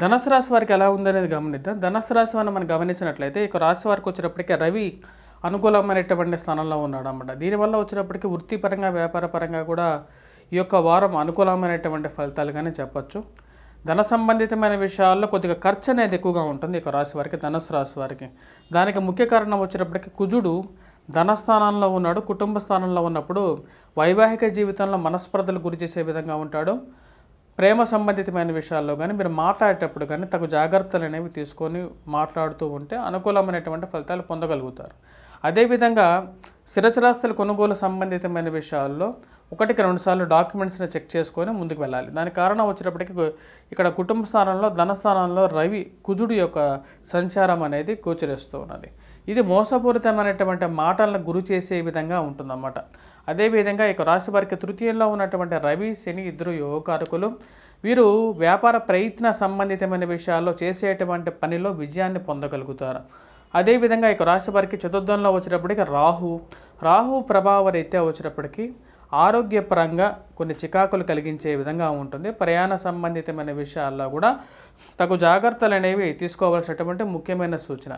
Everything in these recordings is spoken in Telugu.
ధనుసు రాశి వారికి ఎలా ఉందనేది గమనిద్దాం. ధనుసు రాశి వారిని మనం గమనించినట్లయితే ఇక రాశి వారికి వచ్చేటప్పటికి రవి అనుకూలమైనటువంటి స్థానంలో ఉన్నాడు అన్నమాట. దీనివల్ల వచ్చేటప్పటికి వృత్తిపరంగా వ్యాపారపరంగా కూడా ఈ యొక్క వారం అనుకూలమైనటువంటి ఫలితాలుగానే చెప్పచ్చు. ధన సంబంధితమైన విషయాల్లో కొద్దిగా ఖర్చు అనేది ఎక్కువగా ఉంటుంది ఇక రాశి వారికి, ధనుసు రాశి వారికి. దానికి ముఖ్య కారణం వచ్చేటప్పటికి కుజుడు ధనస్థానంలో ఉన్నాడు. కుటుంబ స్థానంలో ఉన్నప్పుడు వైవాహిక జీవితంలో మనస్పర్ధలు గురి చేసే విధంగా ఉంటాడు. ప్రేమ సంబంధితమైన విషయాల్లో కానీ మీరు మాట్లాడేటప్పుడు కానీ తగు జాగ్రత్తలు అనేవి తీసుకొని మాట్లాడుతూ ఉంటే అనుకూలమైనటువంటి ఫలితాలు పొందగలుగుతారు. అదేవిధంగా స్థిరచరాస్తుల కొనుగోలు సంబంధితమైన విషయాల్లో 1-2 సార్లు డాక్యుమెంట్స్ని చెక్ చేసుకొని ముందుకు వెళ్ళాలి. దానికి కారణం వచ్చేటప్పటికి ఇక్కడ కుటుంబ స్థానంలో ధనస్థానంలో రవి కుజుడు యొక్క సంచారం అనేది గోచరిస్తూ ఉన్నది. ఇది మోసపూరితమైనటువంటి మాటలను గురి చేసే విధంగా ఉంటుందన్నమాట. అదేవిధంగా ఇక రాశి వారికి తృతీయంలో ఉన్నటువంటి రవి శని ఇద్దరు యోగకారకులు. వీరు వ్యాపార ప్రయత్న సంబంధితమైన విషయాల్లో చేసేటువంటి పనిలో విజయాన్ని పొందగలుగుతారు. అదేవిధంగా ఇక రాశి వారికి చతుర్థంలో వచ్చేటప్పటికి రాహు ప్రభావ రీత్యా వచ్చేటప్పటికి ఆరోగ్యపరంగా కొన్ని చికాకులు కలిగించే విధంగా ఉంటుంది. ప్రయాణ సంబంధితమైన విషయాల్లో కూడా తగు జాగ్రత్తలు అనేవి తీసుకోవాల్సినటువంటి ముఖ్యమైన సూచన.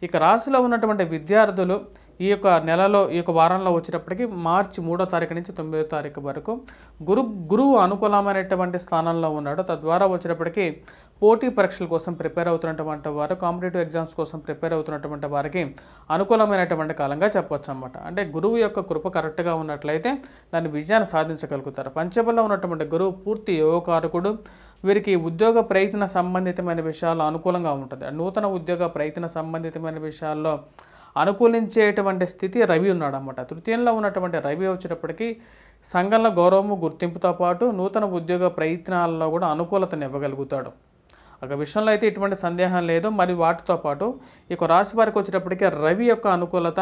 ఇక రాశిలో ఉన్నటువంటి విద్యార్థులు ఈ యొక్క నెలలో ఈ యొక్క వారంలో వచ్చేటప్పటికి మార్చి 3వ తారీఖు నుంచి 9వ తారీఖు వరకు గురువు అనుకూలమైనటువంటి స్థానంలో ఉన్నాడు. తద్వారా వచ్చేటప్పటికి పోటీ పరీక్షల కోసం ప్రిపేర్ అవుతున్నటువంటి వారు, కాంపిటేటివ్ ఎగ్జామ్స్ కోసం ప్రిపేర్ అవుతున్నటువంటి వారికి అనుకూలమైనటువంటి కాలంగా చెప్పవచ్చు అన్నమాట. అంటే గురువు యొక్క కృప కరెక్ట్గా ఉన్నట్లయితే దాన్ని విజయాన్ని సాధించగలుగుతారు. పంచమంలో ఉన్నటువంటి గురువు పూర్తి యోగకారకుడు. వీరికి ఉద్యోగ ప్రయత్న సంబంధితమైన విషయాల్లో అనుకూలంగా ఉంటుంది. నూతన ఉద్యోగ ప్రయత్న సంబంధితమైన విషయాల్లో అనుకూలించేటువంటి స్థితి రవి ఉన్నాడు అన్నమాట. తృతీయంలో ఉన్నటువంటి రవి వచ్చేటప్పటికి సంఘంలో గౌరవము గుర్తింపుతో పాటు నూతన ఉద్యోగ ప్రయత్నాల్లో కూడా అనుకూలతను ఇవ్వగలుగుతాడు. ఒక విషయంలో అయితే ఎటువంటి సందేహం లేదు. మరి వాటితో పాటు ఇక రాశి వారికి వచ్చేటప్పటికి రవి యొక్క అనుకూలత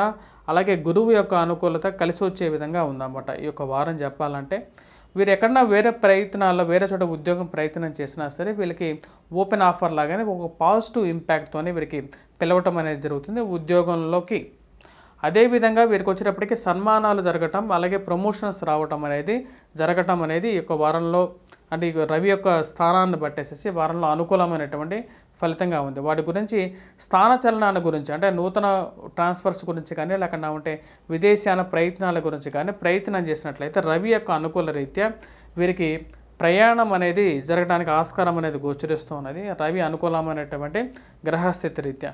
అలాగే గురువు యొక్క అనుకూలత కలిసి వచ్చే విధంగా ఉందన్నమాట. ఈ యొక్క వారం చెప్పాలంటే వీరు ఎక్కడన్నా వేరే ప్రయత్నాల్లో వేరే చోట ఉద్యోగం ప్రయత్నం చేసినా సరే వీళ్ళకి ఓపెన్ ఆఫర్ లాగానే ఒక పాజిటివ్ ఇంపాక్ట్తోనే వీరికి పిలవటం అనేది జరుగుతుంది ఉద్యోగంలోకి. అదేవిధంగా వీరికి వచ్చేటప్పటికి సన్మానాలు జరగటం అలాగే ప్రమోషన్స్ రావటం అనేది జరగటం అనేది ఈ యొక్క వారంలో అంటే ఈ రవి యొక్క స్థానాన్ని బట్టేసేసి వారంలో అనుకూలమైనటువంటి ఫలితంగా ఉంది. వాటి గురించి స్థానచలనాన్ని గురించి అంటే నూతన ట్రాన్స్ఫర్స్ గురించి కానీ లేకుండా ఉంటే విదేశాల ప్రయత్నాల గురించి కానీ ప్రయత్నం చేసినట్లయితే రవి యొక్క అనుకూల రీత్యా వీరికి ప్రయాణం అనేది జరగడానికి ఆస్కారం అనేది గోచరిస్తూ ఉన్నది రవి అనుకూలమైనటువంటి గ్రహస్థితి రీత్యా.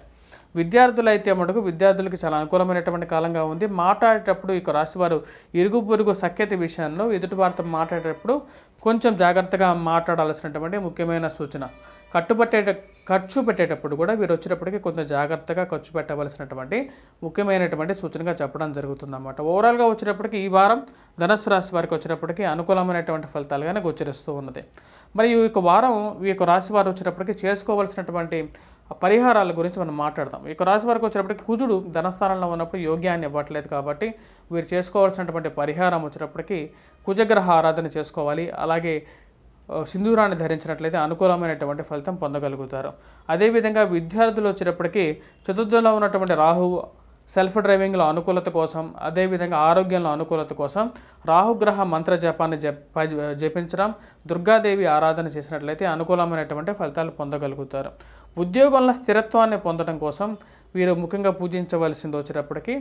విద్యార్థులు అయితే మటుకు విద్యార్థులకి చాలా అనుకూలమైనటువంటి కాలంగా ఉంది. మాట్లాడేటప్పుడు ఇక రాశివారు ఇరుగు పొరుగు సఖ్యత విషయంలో ఎదుటి వారితో మాట్లాడేటప్పుడు కొంచెం జాగ్రత్తగా మాట్లాడాల్సినటువంటి ముఖ్యమైన సూచన. ఖర్చు పెట్టేటప్పుడు కూడా వీరు వచ్చేటప్పటికి కొంచెం జాగ్రత్తగా ఖర్చు పెట్టవలసినటువంటి ముఖ్యమైనటువంటి సూచనగా చెప్పడం జరుగుతుందన్నమాట. ఓవరాల్గా వచ్చేటప్పటికి ఈ వారం ధనుసు రాశి వారికి వచ్చేటప్పటికి అనుకూలమైనటువంటి ఫలితాలుగానే గోచరిస్తూ ఉన్నది. మరి ఈ యొక్క వారం ఈ యొక్క రాశి వారు వచ్చేటప్పటికి చేసుకోవాల్సినటువంటి పరిహారాల గురించి మనం మాట్లాడదాం. ఈ రాశి వారికి వచ్చేటప్పటికి కుజుడు ధనస్థానంలో ఉన్నప్పుడు యోగ్యాన్ని ఇవ్వట్లేదు కాబట్టి వీరు చేసుకోవాల్సినటువంటి పరిహారం వచ్చేటప్పటికి కుజగ్రహ ఆరాధన చేసుకోవాలి. అలాగే సింధూరాన్ని ధరించినట్లయితే అనుకూలమైనటువంటి ఫలితం పొందగలుగుతారు. అదేవిధంగా విద్యార్థులు వచ్చేటప్పటికి చతుర్థంలో ఉన్నటువంటి రాహువు సెల్ఫ్ డ్రైవింగ్లో అనుకూలత కోసం అదేవిధంగా ఆరోగ్యంలో అనుకూలత కోసం రాహుగ్రహ మంత్ర జపాన్ని జపించడం దుర్గాదేవి ఆరాధన చేసినట్లయితే అనుకూలమైనటువంటి ఫలితాలు పొందగలుగుతారు. ఉద్యోగంలో స్థిరత్వాన్ని పొందడం కోసం వీరు ముఖ్యంగా పూజించవలసింది వచ్చేటప్పటికి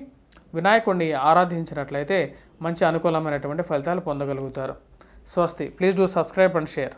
వినాయకుడిని ఆరాధించినట్లయితే మంచి అనుకూలమైనటువంటి ఫలితాలు పొందగలుగుతారు. స్వస్తి. Please do subscribe and share.